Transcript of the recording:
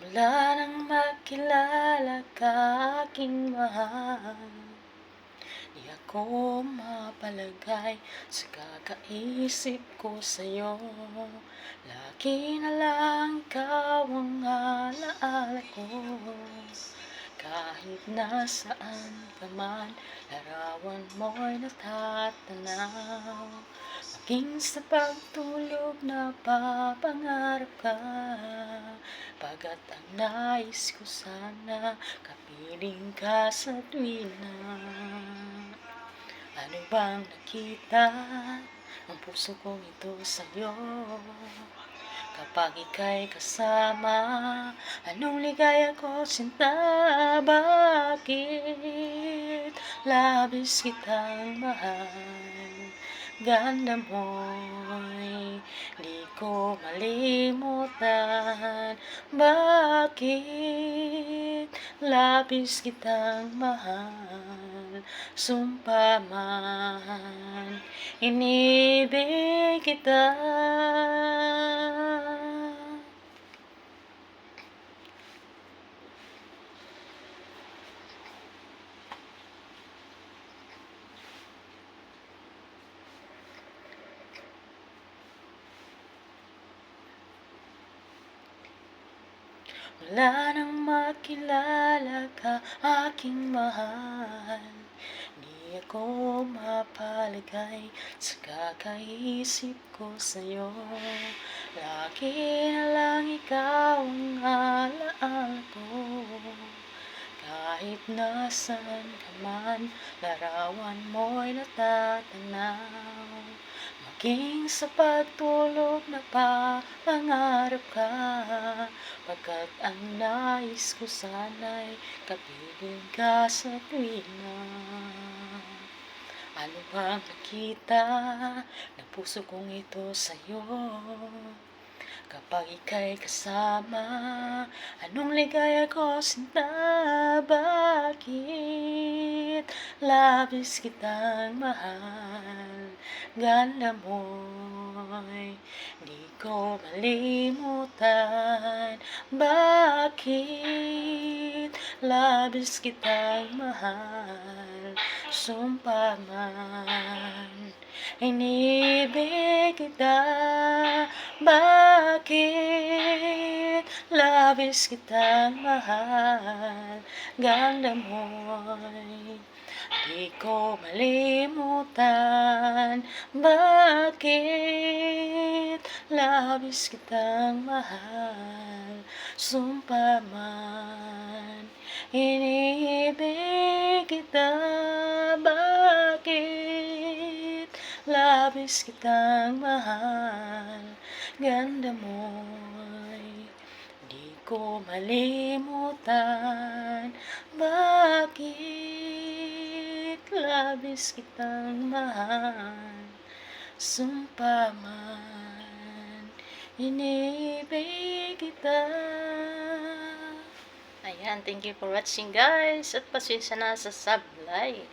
Mula nang makilala ka, aking mahal, di ako mapalagay sa kakaisip ko sa'yo. Lagi na lang ikaw ang alaala ko. Kahit nasaan ka man, larawan mo'y natatanaw. Maging sa pagtulog napapangarap ka, pagkat ang nais ko sana kapiling ka sa tuwina. Ano bang nakita ang puso kong ito sa'yo? Kapag ika'y kasama, anong ligaya ko, sinta? Bakit labis kitang mahal? Ganda mo'y di ko malimutan. Bakit labis kitang mahal? Sumpa man, inibig kita. Wala nang makilala ka, aking mahal, di ako mapalagay sa kakaisip ko sa'yo. Lagi na lang ikaw ang alaala ko. Kahit nasaan ka man, larawan mo'y natatanaw. Maging sa pagtulog napapangarap ka, pagkat ang nais ko sana'y kapiling ka sa tuwina. Ano bang nakita ng puso kong ito sa'yo? Kapag ika'y kasama, anong ligaya ko, sinta? Bakit labis kitang mahal? Ganda mo'y di ko malimutan. Bakit labis kitang mahal? Sumpa man, inibig kita. Bakit labis kitang mahal? Ganda mo'y di ko malimutan. Bakit labis kitang mahal? Sumpa man, inibig kita. Bakit labis kitang mahal? Ganda mo'y di ko malimutan. Bakit labis kitang mahal? Sumpa man, inibig kita. Ayan, thank you for watching guys. At pasensya na sa sablay.